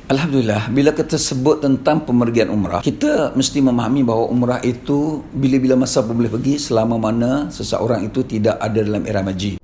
Alhamdulillah, bila kita sebut tentang pemergian umrah, kita mesti memahami bahawa umrah itu bila-bila masa pun boleh pergi selama mana seseorang itu tidak ada dalam ihram haji.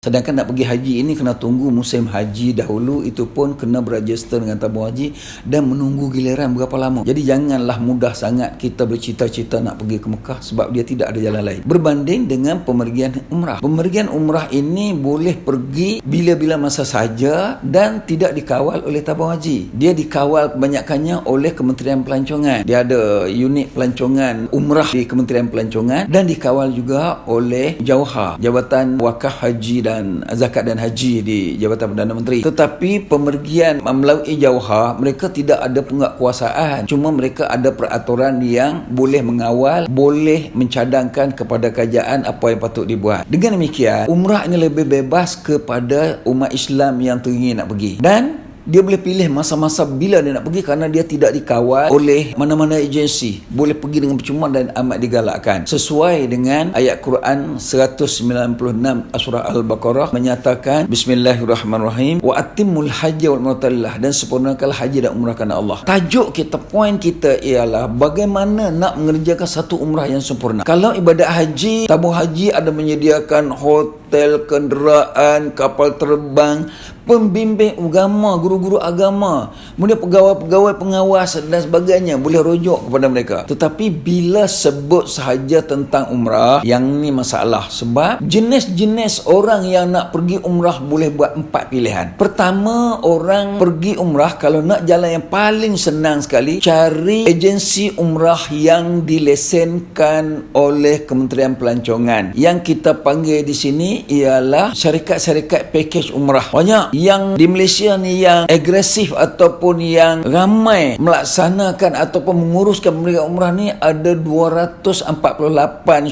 Sedangkan nak pergi haji ini kena tunggu musim haji dahulu, itu pun kena berregister dengan tabung haji dan menunggu giliran berapa lama. Jadi janganlah mudah sangat kita bercita-cita nak pergi ke Mekah sebab dia tidak ada jalan lain. Berbanding dengan pemergian umrah. Pemergian umrah ini boleh pergi bila-bila masa saja dan tidak dikawal oleh tabung haji. Dia dikawal kebanyakannya oleh Kementerian Pelancongan. Dia ada unit pelancongan umrah di Kementerian Pelancongan dan dikawal juga oleh Jawha, Jabatan Wakaf Haji dan Zakat dan Haji di Jabatan Perdana Menteri. Tetapi pemergian melalui Jawha, mereka tidak ada penguatkuasaan. Cuma mereka ada peraturan yang boleh mengawal, boleh mencadangkan kepada kerajaan apa yang patut dibuat. Dengan demikian, umrah ini lebih bebas kepada umat Islam yang teringin nak pergi. Dan dia boleh pilih masa-masa bila dia nak pergi kerana dia tidak dikawal oleh mana-mana agensi. Boleh pergi dengan percuma dan amat digalakkan. Sesuai dengan ayat Quran 196 surah Al-Baqarah menyatakan Bismillahirrahmanirrahim wa atimmul hajja wal umrata dan sempurnakanlah haji dan umrah kerana Allah. Tajuk kita, poin kita ialah bagaimana nak mengerjakan satu umrah yang sempurna. Kalau ibadat haji, tabung haji ada menyediakan hotel, kenderaan, kapal terbang, pembimbing agama, guru-guru agama, kemudian pegawai-pegawai pengawas dan sebagainya, boleh rujuk kepada mereka. Tetapi bila sebut sahaja tentang umrah, yang ni masalah. Sebab jenis-jenis orang yang nak pergi umrah boleh buat 4 pilihan. Pertama, orang pergi umrah kalau nak jalan yang paling senang sekali, cari agensi umrah yang dilesenkan oleh Kementerian Pelancongan. Yang kita panggil di sini ialah syarikat-syarikat package umrah. Banyak yang di Malaysia ni yang agresif ataupun yang ramai melaksanakan ataupun menguruskan pemergian umrah ni ada 248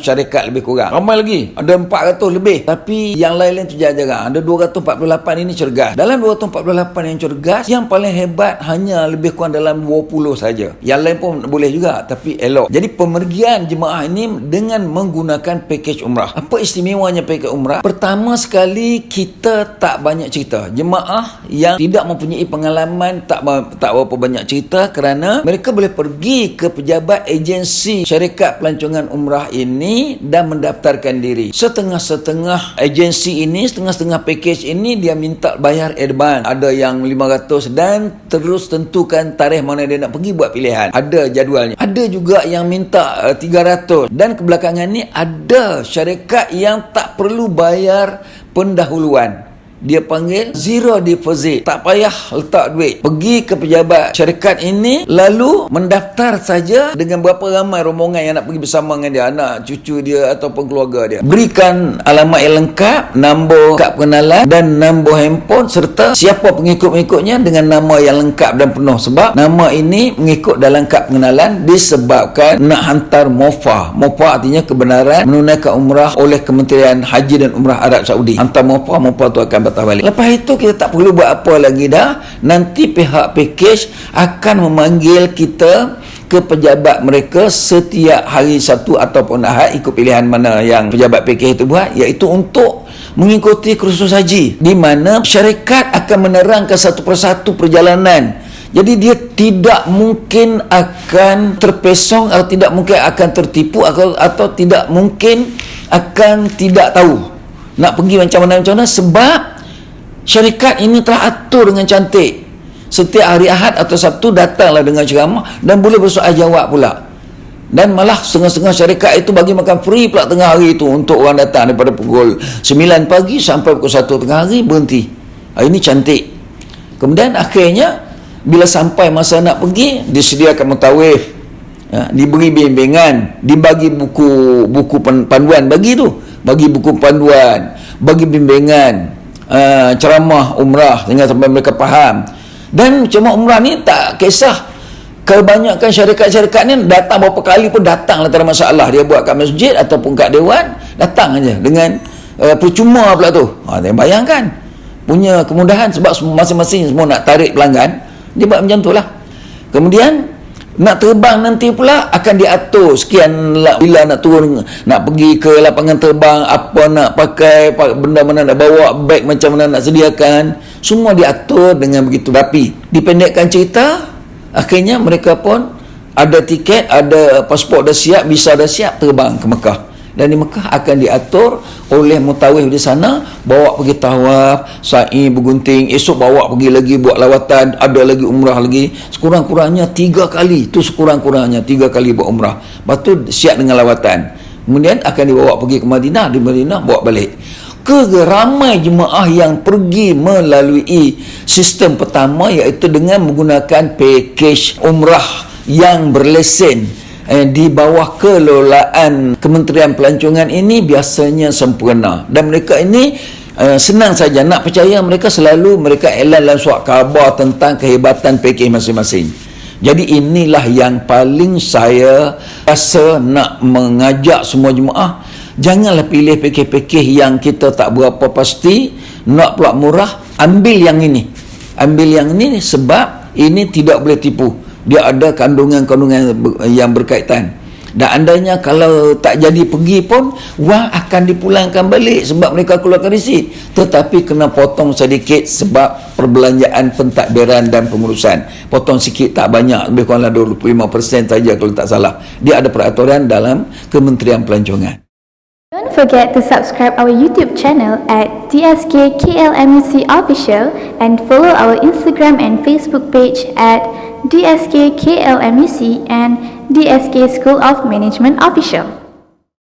syarikat lebih kurang. Ramai lagi, ada 400 lebih. Tapi yang lain-lain tu jarang-jarang. Ada 248 ini cergas. Dalam 248 yang cergas, yang paling hebat hanya lebih kurang dalam 20 saja. Yang lain pun boleh juga tapi elok. Jadi pemergian jemaah ini dengan menggunakan package umrah. Apa istimewanya package umrah? Pertama sekali, kita tak banyak cerita. Jemaah yang tidak mempunyai pengalaman tak berapa banyak cerita kerana mereka boleh pergi ke pejabat agensi syarikat pelancongan umrah ini dan mendaftarkan diri. Setengah-setengah agensi ini, setengah-setengah package ini dia minta bayar advance. Ada yang 500 dan terus tentukan tarikh mana dia nak pergi buat pilihan. Ada jadualnya. Ada juga yang minta 300 dan kebelakangan ni ada syarikat yang tak perlu bayar pendahuluan. Dia panggil zero deposit. Tak payah letak duit. Pergi ke pejabat syarikat ini, lalu mendaftar saja dengan berapa ramai rombongan yang nak pergi bersama dengan dia, anak, cucu dia ataupun keluarga dia. Berikan alamat yang lengkap, nombor kad pengenalan dan nombor handphone serta siapa pengikut-pengikutnya dengan nama yang lengkap dan penuh. Sebab nama ini mengikut dalam kad pengenalan disebabkan nak hantar mofa. Mofa artinya kebenaran menunaikan umrah oleh Kementerian Haji dan Umrah Arab Saudi. Hantar mofa tu akan balik. Lepas itu kita tak perlu buat apa lagi dah. Nanti pihak package akan memanggil kita ke pejabat mereka setiap hari Sabtu ataupun Ahad, ikut pilihan mana yang pejabat package itu buat, iaitu untuk mengikuti kursus haji di mana syarikat akan menerangkan satu persatu perjalanan. Jadi dia tidak mungkin akan terpesong atau tidak mungkin akan tertipu atau tidak mungkin akan tidak tahu nak pergi macam mana sebab syarikat ini telah atur dengan cantik. Setiap hari Ahad atau Sabtu datanglah dengan ceramah dan boleh bersoal jawab pula. Dan malah setengah-setengah syarikat itu bagi makan free pula tengah hari itu untuk orang datang daripada pukul 9 pagi sampai pukul 1 tengah hari berhenti. Ini cantik. Kemudian akhirnya bila sampai masa nak pergi, disediakan mutawif, diberi bimbingan, dibagi buku panduan, bagi buku panduan, bagi bimbingan, ceramah umrah sehingga sampai mereka faham. Dan ceramah umrah ni tak kisah, kebanyakan syarikat-syarikat ni datang berapa kali pun datang, tak ada masalah. Dia buat kat masjid ataupun kat dewan, datang aja dengan percuma pula tu. Bayangkan punya kemudahan sebab masing-masing semua nak tarik pelanggan, dia buat macam tu lah. Kemudian Nak terbang nanti pula akan diatur sekian lah, bila nak turun, nak pergi ke lapangan terbang, apa nak pakai, benda mana nak bawa, beg macam mana nak sediakan, semua diatur dengan begitu rapi. Dipendekkan cerita, akhirnya mereka pun ada tiket, ada pasport dah siap, visa dah siap, terbang ke Mekah. Dan di Mekah akan diatur oleh mutawif di sana, bawa pergi tawaf, sa'i, bergunting, esok bawa pergi lagi buat lawatan, ada lagi umrah lagi, sekurang-kurangnya 3 kali, tu sekurang-kurangnya 3 kali buat umrah. Lepas tu siap dengan lawatan, kemudian akan dibawa pergi ke Madinah, di Madinah bawa balik. Ramai jemaah yang pergi melalui sistem pertama, iaitu dengan menggunakan pakej umrah yang berlesen di bawah kelolaan Kementerian Pelancongan ini biasanya sempurna, dan mereka ini senang saja nak percaya, mereka selalu iklan dalam surat khabar tentang kehebatan pakej masing-masing. Jadi inilah yang paling saya rasa nak mengajak semua jemaah, janganlah pilih pakej-pakej yang kita tak berapa pasti, nak pula murah, ambil yang ini sebab ini tidak boleh tipu. Dia ada kandungan-kandungan yang berkaitan. Dan andainya kalau tak jadi pergi pun, wang akan dipulangkan balik sebab mereka keluarkan resit. Tetapi kena potong sedikit sebab perbelanjaan pentadbiran dan pengurusan. Potong sikit, tak banyak, lebih kuranglah 25% saja kalau tak salah. Dia ada peraturan dalam Kementerian Pelancongan. Don't forget to subscribe our YouTube channel at DSK KLMUC Official and follow our Instagram and Facebook page at DSK KLMUC and DSK School of Management Official.